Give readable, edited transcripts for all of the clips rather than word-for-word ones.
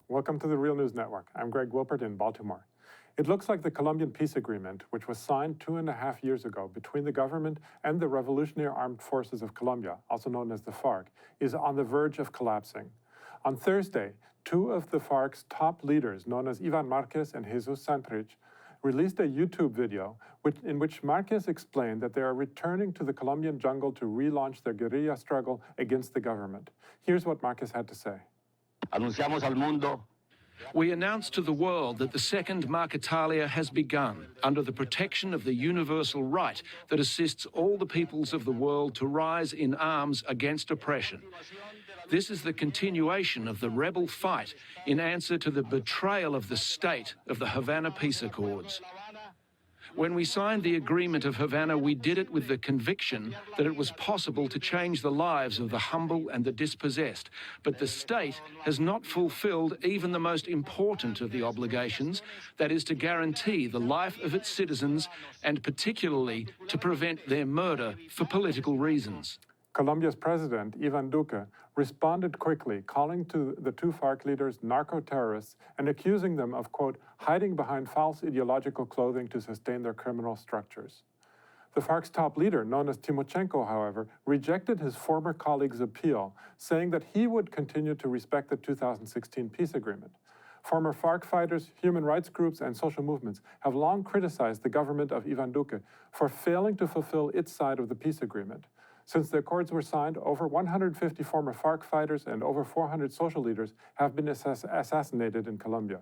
Welcome to the Real News Network. I'm Greg Wilpert in Baltimore. It looks like the Colombian peace agreement, which was signed 2.5 years ago between the government and the Revolutionary Armed Forces of Colombia, also known as the FARC, is on the verge of collapsing. On Thursday, two of the FARC's top leaders, known as Iván Márquez and Jesús Santrich, released a YouTube video in which Márquez explained that they are returning to the Colombian jungle to relaunch their guerrilla struggle against the government. Here's what Márquez had to say. Anunciamos al mundo. We announced to the world that the second Marquetalia has begun under the protection of the universal right that assists all the peoples of the world to rise in arms against oppression. This is the continuation of the rebel fight in answer to the betrayal of the state of the Havana Peace Accords. When we signed the Agreement of Havana, we did it with the conviction that it was possible to change the lives of the humble and the dispossessed. But the state has not fulfilled even the most important of the obligations, that is to guarantee the life of its citizens and particularly to prevent their murder for political reasons. Colombia's president, Iván Duque, responded quickly, calling to the two FARC leaders narco-terrorists and accusing them of, quote, hiding behind false ideological clothing to sustain their criminal structures. The FARC's top leader, known as Timochenko, however, rejected his former colleague's appeal, saying that he would continue to respect the 2016 peace agreement. Former FARC fighters, human rights groups, and social movements have long criticized the government of Iván Duque for failing to fulfill its side of the peace agreement. Since the accords were signed, over 150 former FARC fighters and over 400 social leaders have been assassinated in Colombia.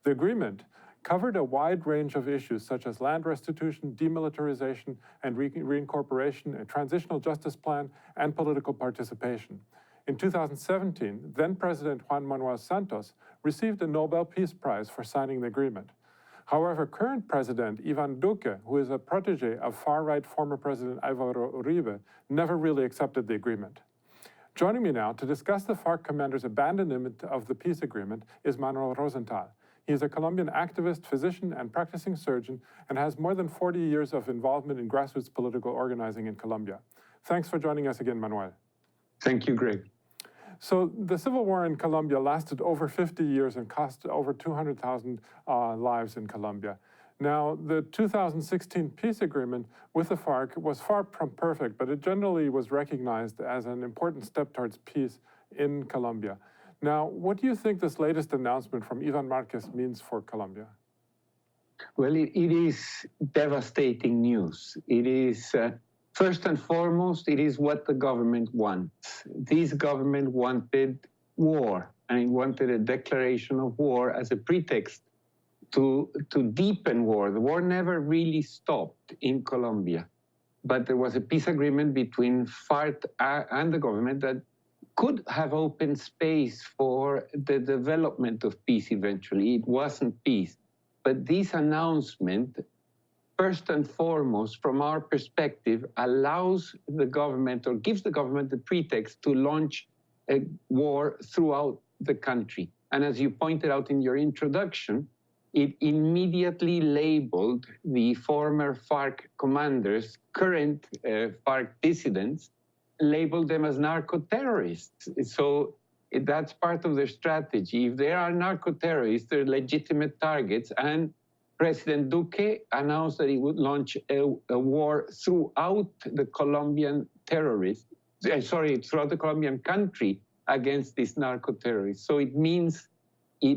The agreement covered a wide range of issues such as land restitution, demilitarization and reincorporation, a transitional justice plan, and political participation. In 2017, then-President Juan Manuel Santos received a Nobel Peace Prize for signing the agreement. However, current President Iván Duque, who is a protege of far-right former President Álvaro Uribe, never really accepted the agreement. Joining me now to discuss the FARC commander's abandonment of the peace agreement is Manuel Rozental. He is a Colombian activist, physician, and practicing surgeon, and has more than 40 years of involvement in grassroots political organizing in Colombia. Thanks for joining us again, Manuel. Thank you, Greg. So the civil war in Colombia lasted over 50 years and cost over 200,000 lives in Colombia. Now, the 2016 peace agreement with the FARC was far from perfect, but it generally was recognized as an important step towards peace in Colombia. Now, what do you think this latest announcement from Iván Márquez means for Colombia? Well, it is devastating news. It is first and foremost, it is what the government wants. This government wanted war, and it wanted a declaration of war as a pretext to deepen war. The war never really stopped in Colombia, but there was a peace agreement between FARC and the government that could have opened space for the development of peace eventually. It wasn't peace. But this announcement, first and foremost, from our perspective, allows the government or gives the government the pretext to launch a war throughout the country. And as you pointed out in your introduction, it immediately labeled the former FARC commanders, current FARC dissidents, labeled them as narco-terrorists. So that's part of their strategy. If they are narco-terrorists, they're legitimate targets. And President Duque announced that he would launch a war throughout the Colombian throughout the Colombian country against these narco-terrorists. So it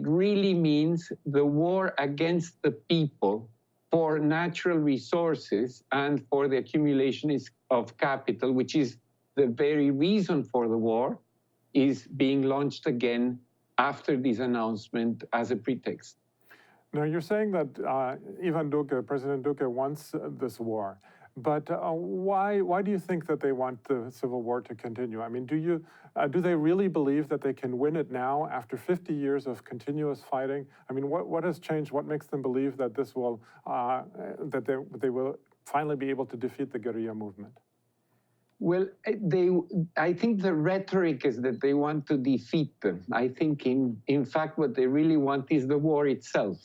really means the war against the people for natural resources and for the accumulation of capital, which is the very reason for the war, is being launched again after this announcement as a pretext. Now, you're saying that Iván Duque, President Duque, wants this war. But why do you think that they want the civil war to continue? I mean, do they really believe that they can win it now after 50 years of continuous fighting? I mean, what has changed? What makes them believe that this will that they will finally be able to defeat the guerrilla movement? Well, I think the rhetoric is that they want to defeat them. I think, in fact, what they really want is the war itself.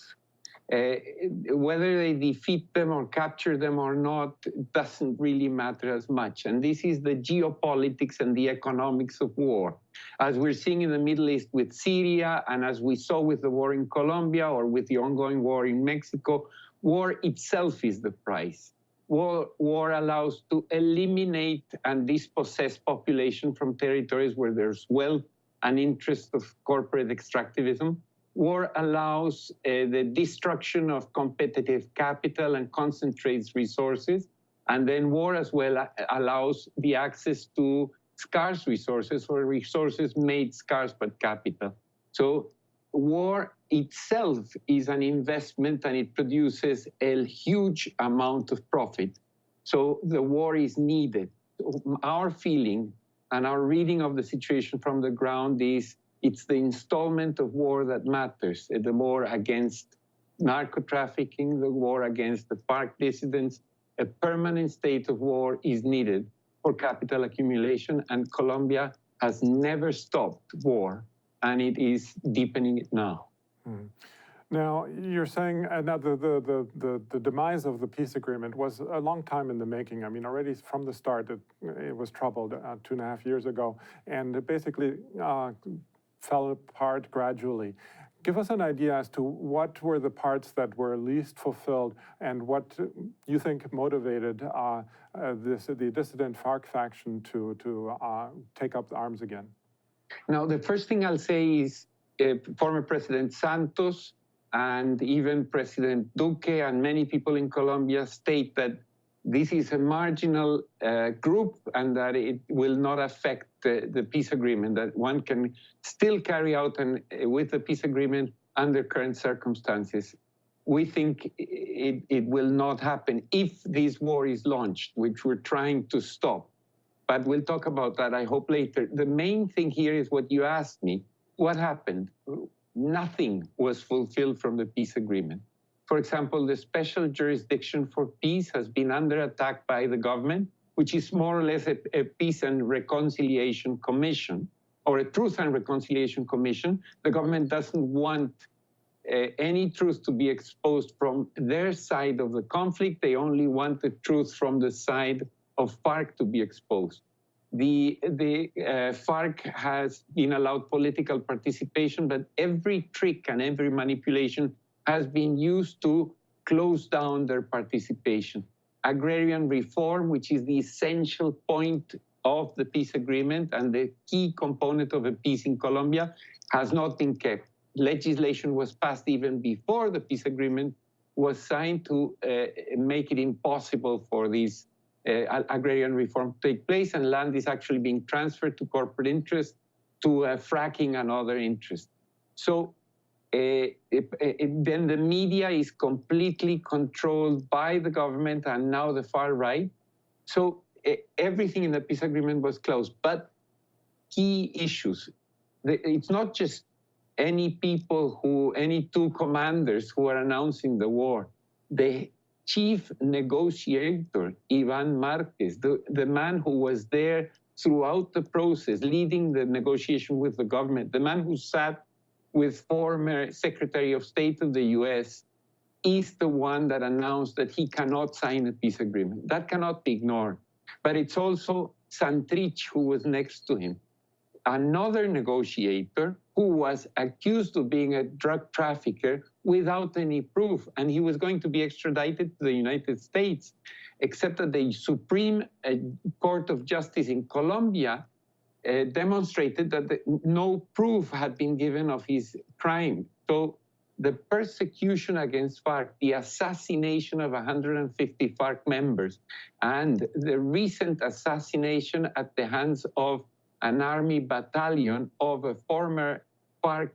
Whether they defeat them or capture them or not doesn't really matter as much. And this is the geopolitics and the economics of war. As we're seeing in the Middle East with Syria, and as we saw with the war in Colombia or with the ongoing war in Mexico, war itself is the price. War allows to eliminate and dispossess population from territories where there's wealth and interest of corporate extractivism. War allows the destruction of competitive capital and concentrates resources. And then war as well allows the access to scarce resources or resources made scarce by capital. So war itself is an investment and it produces a huge amount of profit. So the war is needed. Our feeling and our reading of the situation from the ground is it's the installment of war that matters. The war against narco-trafficking, the war against the FARC dissidents. A permanent state of war is needed for capital accumulation, and Colombia has never stopped war, and it is deepening it now. Now, you're saying now the demise of the peace agreement was a long time in the making. I mean, already from the start, it was troubled 2.5 years ago, and it basically fell apart gradually. Give us an idea as to what were the parts that were least fulfilled and what you think motivated the dissident FARC faction to take up arms again. Now, the first thing I'll say is former President Santos and even President Duque and many people in Colombia state that this is a marginal group and that it will not affect the peace agreement, that one can still carry out with the peace agreement under current circumstances. We think it will not happen if this war is launched, which we're trying to stop. But we'll talk about that, I hope, later. The main thing here is what you asked me. What happened? Nothing was fulfilled from the peace agreement. For example, the special jurisdiction for peace has been under attack by the government, which is more or less a peace and reconciliation commission, or a truth and reconciliation commission. The government doesn't want any truth to be exposed from their side of the conflict. They only want the truth from the side of FARC to be exposed. The FARC has been allowed political participation, but every trick and every manipulation has been used to close down their participation. Agrarian reform, which is the essential point of the peace agreement and the key component of a peace in Colombia, has not been kept. Legislation was passed even before the peace agreement was signed to make it impossible for these agrarian reform to take place, and land is actually being transferred to corporate interests, to fracking and other interests. So then the media is completely controlled by the government and now the far right. So everything in the peace agreement was closed. But key issues, it's not just any two commanders who are announcing the war. The chief negotiator, Ivan Marquez, the man who was there throughout the process, leading the negotiation with the government, the man who sat with former Secretary of State of the US, is the one that announced that he cannot sign a peace agreement. That cannot be ignored. But it's also Santrich, who was next to him, another negotiator who was accused of being a drug trafficker without any proof, and he was going to be extradited to the United States, except that the Supreme Court of Justice in Colombia demonstrated that no proof had been given of his crime. So the persecution against FARC, the assassination of 150 FARC members, and the recent assassination at the hands of an army battalion of a former FARC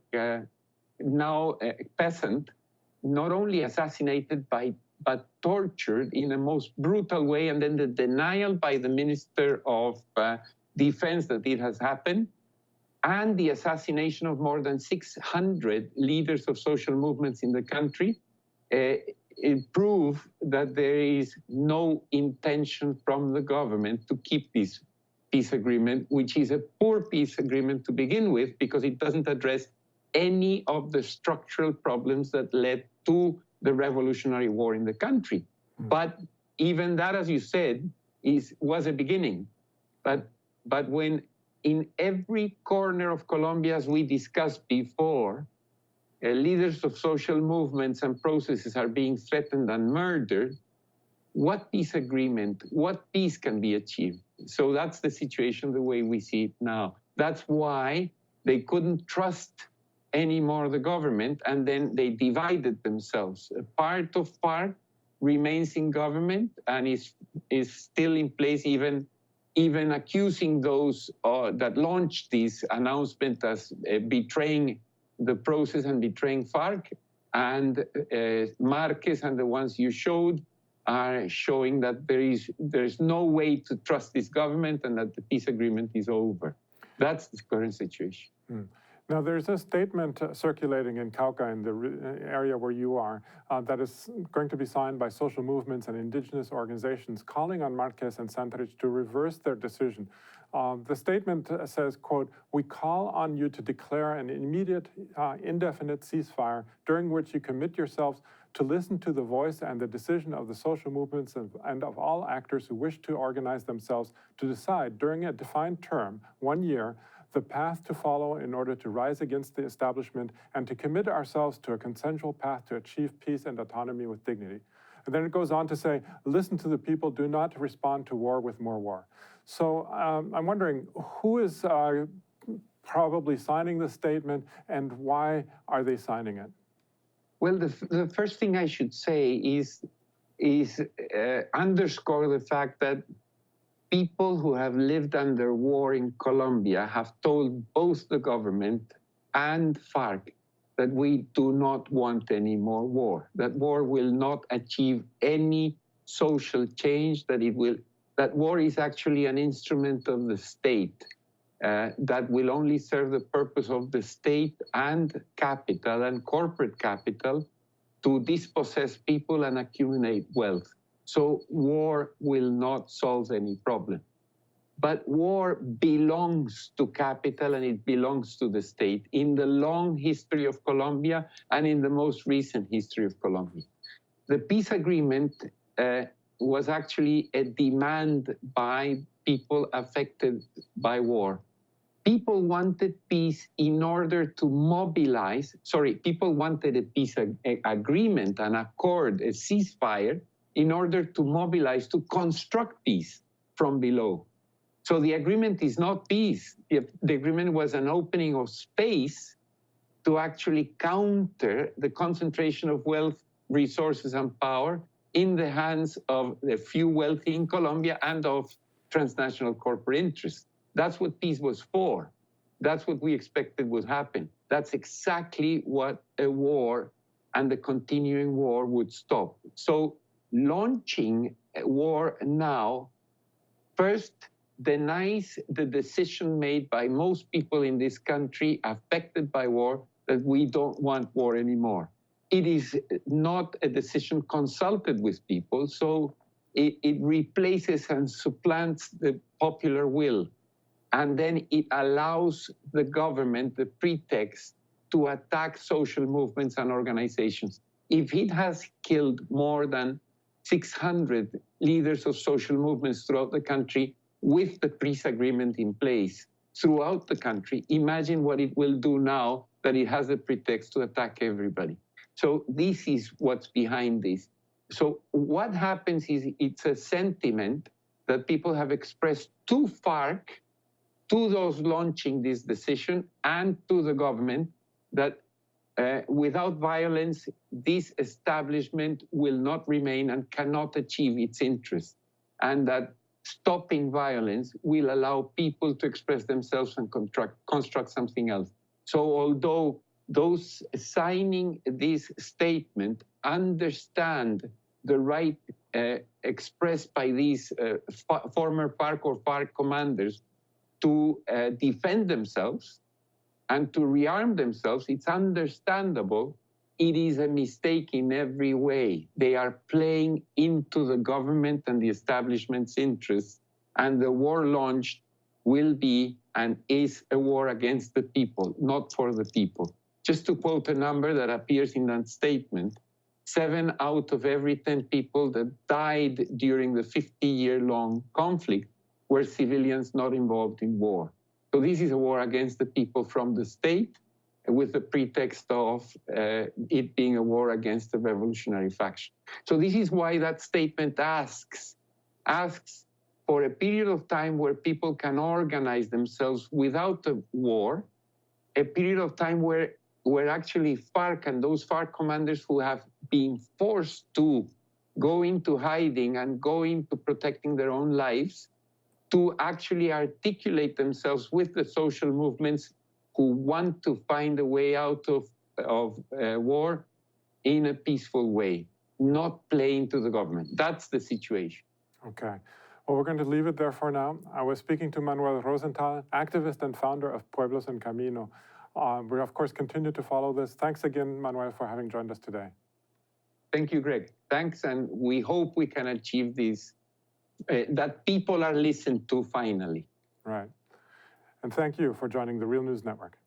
now peasant, not only assassinated but tortured in a most brutal way, and then the denial by the Minister of Defense that it has happened, and the assassination of more than 600 leaders of social movements in the country, it proved that there is no intention from the government to keep this peace agreement, which is a poor peace agreement to begin with, because it doesn't address any of the structural problems that led to the revolutionary war in the country. But even that, as you said, was a beginning. But when in every corner of Colombia, as we discussed before, leaders of social movements and processes are being threatened and murdered, what peace agreement, what peace can be achieved? So that's the situation the way we see it now. That's why they couldn't trust anymore the government, and then they divided themselves. A part of FARC remains in government and is still in place, even accusing those that launched this announcement as betraying the process and betraying FARC. And Marquez and the ones you showed are showing that there is no way to trust this government and that the peace agreement is over. That's the current situation. Now, there's a statement circulating in Cauca, in the area where you are, that is going to be signed by social movements and indigenous organizations calling on Marquez and Santrich to reverse their decision. The statement says, quote, "We call on you to declare an immediate, indefinite ceasefire during which you commit yourselves to listen to the voice and the decision of the social movements and of all actors who wish to organize themselves to decide during a defined term, 1 year, the path to follow in order to rise against the establishment and to commit ourselves to a consensual path to achieve peace and autonomy with dignity." And then it goes on to say, "Listen to the people, do not respond to war with more war." So I'm wondering, who is probably signing the statement and why are they signing it? Well, the first thing I should say is underscore the fact that people who have lived under war in Colombia have told both the government and FARC that we do not want any more war, that war will not achieve any social change, that war is actually an instrument of the state that will only serve the purpose of the state and capital and corporate capital to dispossess people and accumulate wealth. So war will not solve any problem. But war belongs to capital and it belongs to the state in the long history of Colombia and in the most recent history of Colombia. The peace agreement was actually a demand by people affected by war. People wanted peace in order to mobilize, people wanted a peace agreement, an accord, a ceasefire, in order to mobilize, to construct peace from below. So the agreement is not peace. The agreement was an opening of space to actually counter the concentration of wealth, resources, and power in the hands of the few wealthy in Colombia and of transnational corporate interests. That's what peace was for. That's what we expected would happen. That's exactly what a war and the continuing war would stop. So launching a war now first denies the decision made by most people in this country affected by war that we don't want war anymore. It is not a decision consulted with people, so it replaces and supplants the popular will. And then it allows the government the pretext to attack social movements and organizations. If it has killed more than 600 leaders of social movements throughout the country with the peace agreement in place throughout the country, imagine what it will do now that it has the pretext to attack everybody. So this is what's behind this. So what happens is it's a sentiment that people have expressed to FARC, to those launching this decision, and to the government that without violence, this establishment will not remain and cannot achieve its interests, and that stopping violence will allow people to express themselves and construct something else. So although those signing this statement understand the right expressed by these former FARC or FARC commanders to defend themselves and to rearm themselves, it's understandable. It is a mistake in every way. They are playing into the government and the establishment's interests, and the war launched will be and is a war against the people, not for the people. Just to quote a number that appears in that statement, 7 out of every 10 people that died during the 50-year-long conflict were civilians not involved in war. So this is a war against the people from the state, with the pretext of it being a war against the revolutionary faction. So this is why that statement asks for a period of time where people can organize themselves without a war, a period of time where actually FARC and those FARC commanders who have been forced to go into hiding and go into protecting their own lives, to actually articulate themselves with the social movements who want to find a way out of war in a peaceful way, not playing to the government. That's the situation. Okay. Well, we're going to leave it there for now. I was speaking to Manuel Rozental, activist and founder of Pueblos en Camino. We, of course, continue to follow this. Thanks again, Manuel, for having joined us today. Thank you, Greg. Thanks, and we hope we can achieve this, that people are listened to finally. Right. And thank you for joining the Real News Network.